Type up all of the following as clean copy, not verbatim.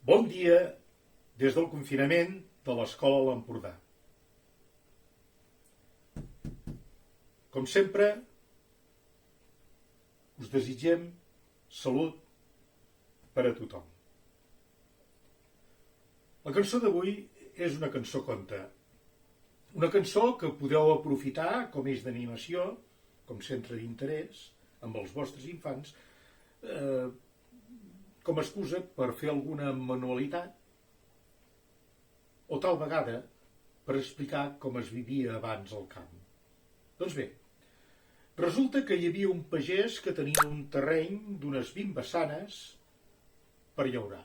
Bon dia des del confinament de l'Escola a l'Empordà. Com sempre, us desitgem salut per a tothom. La cançó d'avui és una cançó conte. Una cançó que podeu aprofitar com eix d'animació, com centre d'interès, amb els vostres infants, com a excusa per fer alguna manualitat o tal vegada per explicar com es vivia abans al camp. Doncs bé, resulta que hi havia un pagès que tenia un terreny d'unes 20 vessanes per llaurar.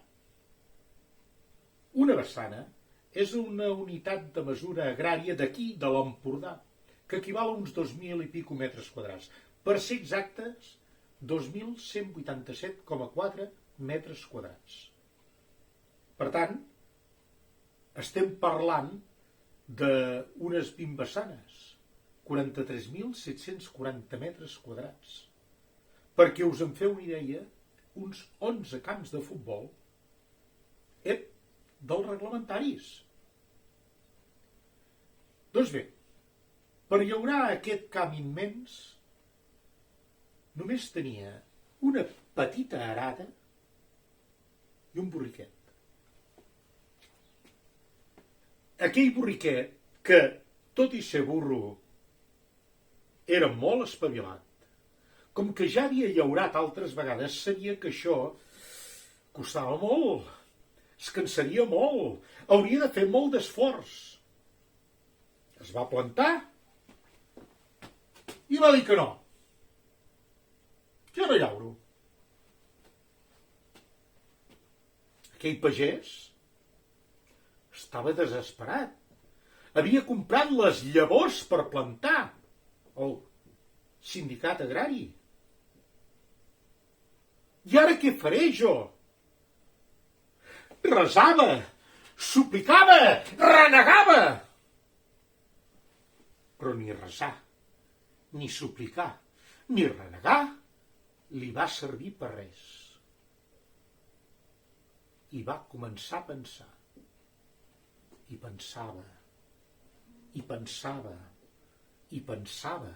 Una vessana és una unitat de mesura agrària d'aquí, de l'Empordà, que equival a uns 2.000 i pico metres quadrats. Per ser exactes, 2.187,4 metres quadrats. Per tant, estem parlant d'unes 20 vessanes, 43.740 metres quadrats. Perquè us en feu una idea, uns 11 camps de futbol, dels reglamentaris. Doncs bé, per llaurar aquest camp immens, només tenia una petita arada i un borriquet. Aquell borriquet, que, tot i ser burro, era molt espavilat, com que ja havia llaurat altres vegades, sabia que això costava molt, es cansaria molt, hauria de fer molt d'esforç. Es va plantar i va dir que no. Jo no llauro. Aquell pagès estava desesperat. Havia comprat les llavors per plantar al sindicat agrari. I ara què faré jo? Resava, suplicava, renegava. Però ni resar, ni suplicar, ni renegar li va servir per res. I va començar a pensar. I pensava, i pensava, i pensava.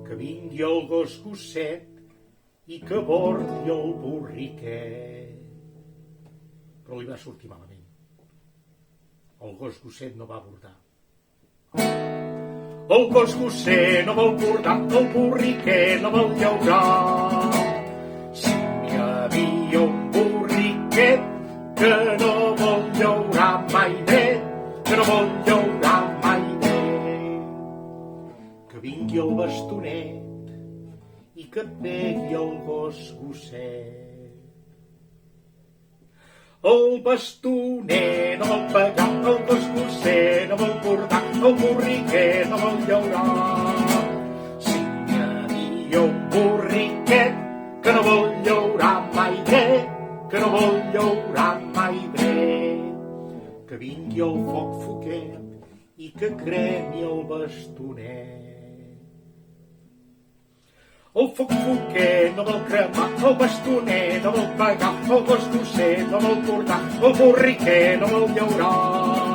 Que vingui el gos gosset i que bordi el borriquet. Però li va sortir malament. El gos gosset no va bordar. El gos gosset no vol bordar, el borriquet no vol llaurar. Si hi havia un borriquet que no vol llaurar mai net, que no vol llaurar mai net, que vingui el bastonet i que pegui el gos gosset. El bastoner no vol pegar, el gos gosset no vol bordar, el borriquet no vol llaurar. Si hi havia un borriquet que no vol llaurar mai dret, que no vol llaurar mai dret, que vingui el foc foquet i que cremi el bastonet. El foc foquet no vol cremar, el bastoner no vol pegar, el gos gosset no vol bordar, el borriquet no vol llaurar.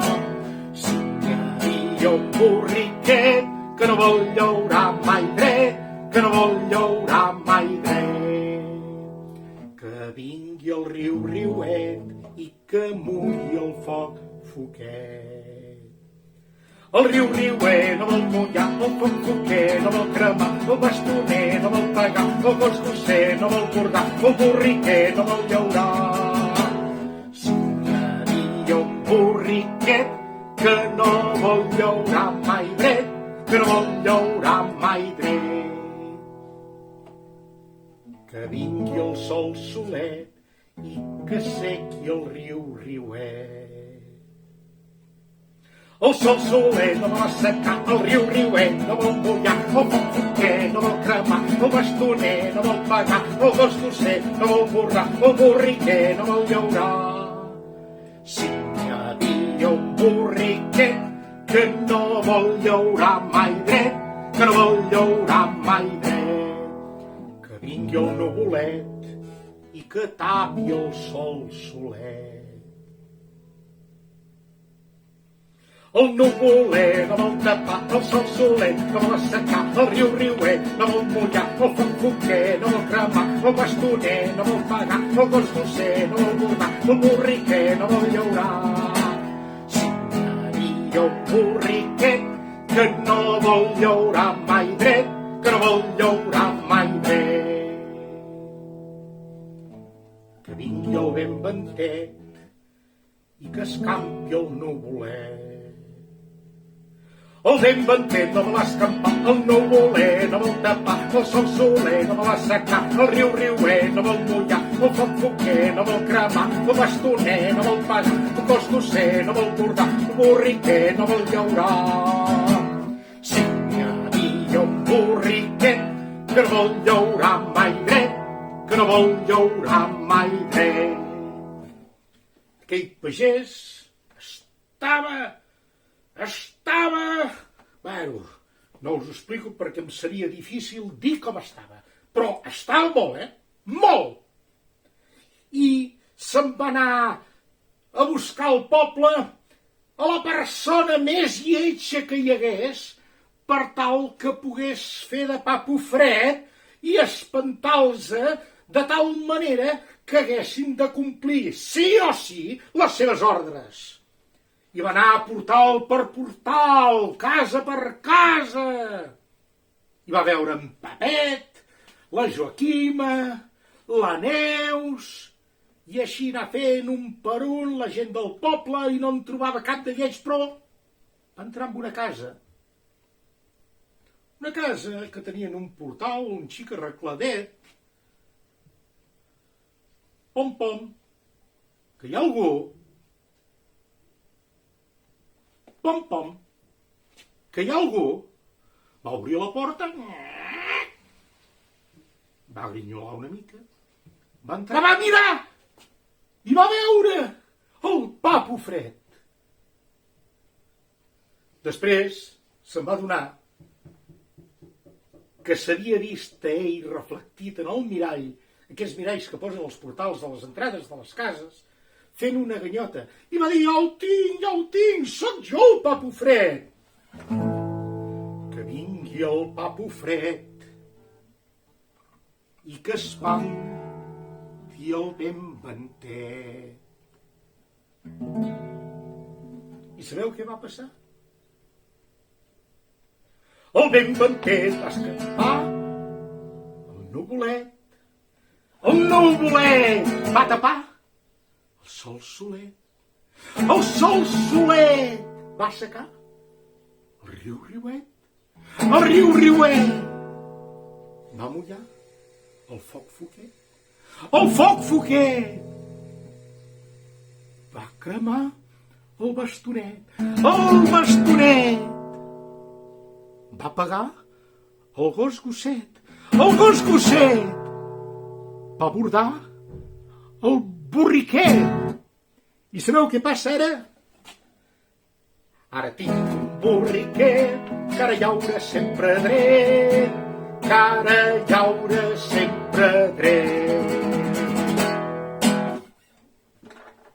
Si hi havia un borriquet que no vol llaurar mai dret, que no vol llaurar mai dret, que vingui el riu riuet i que mulli el foc foquet. El riu riuet no vol mullar, el foc foquet no vol cremar, el bastoner no vol pegar, el gos gosset no vol bordar, el borriquet no vol llaurar. Si hi havia un borriquet que no vol llaurar mai dret, que no vol llaurar mai dret, que vingui el sol solet i que sequi el riu riuet. El sol soler no vol assecar, el riu riuet no vol mullar, el foc foquet no vol cremar, el bastoner no vol pegar, el gos gosset no vol bordar, el borriquet no vol llaurar. Si hi havia un borriquet que no vol llaurar mai dret, que no vol llaurar haurà mai dret. Que vingui el nuvolet i que tapi el sol solet. El nuvoler no vol tapar, el sol solet no vol assecar, el riu riuer no vol mullar, el foc foquer no vol cremar, el bastoner no vol pagar, el gos gosser no vol bordar, el borriquer no vol llaurar. Si hi havia un borriquet que no vol llaurar mai dret, que no vol llaurar mai dret. Que vingui el vent ventet i que escampi el nuvolet. El vent ventet no vol escampar, el nuvoler no vol tapar, el sol soler no vol assecar, el riu riuer no vol mullar, el foc foquer no vol cremar, el bastoner no vol pagar, el gos gosser no vol bordar, el borriquer no vol llaurar. Si hi havia un borriquet que no vol llaurar mai dret, que no vol llaurar mai dret. Aquell pagès estava... Bueno, no us ho explico perquè em seria difícil dir com estava, però estava molt, Molt! I se'n va anar a buscar al poble a la persona més lletja que hi hagués per tal que pogués fer de papo fred i espantar-los de tal manera que haguessin de complir, sí o sí, les seves ordres. I va anar portal per portal, casa per casa. I va veure en Pepet, la Joaquima, la Neus, i així anar fent un per un la gent del poble i no en trobava cap de lleig, però va entrar en una casa. Una casa que tenien un portal, un xic arregladet. Pom, pom, que hi ha algú. Pom, pom, que hi ha algú. Va obrir la porta, va grinyolar una mica, va entrar, va mirar i va veure el papo fred. Després se'n va adonar que s'havia vist a ell reflectit en el mirall, aquests miralls que posen als portals de les entrades de les cases, fent una ganyota, i va dir, ja el tinc, sóc jo el papo fred. Que vingui el papo fred i que espanti el vent ventet. I sabeu què va passar? El vent ventet va escampar el nuvolet. El nuvolet va tapar el sol solet. El sol solet va assecar el riu riuet. El riu riuet va mullar el foc foquer. El foc foquer va cremar el bastonet. El bastonet va pagar el gos gosset. El gos gosset va bordar el borriquet. I sabeu què passa ara? Ara tinc un borriquet que ara llaura sempre dret, que ara llaura sempre dret.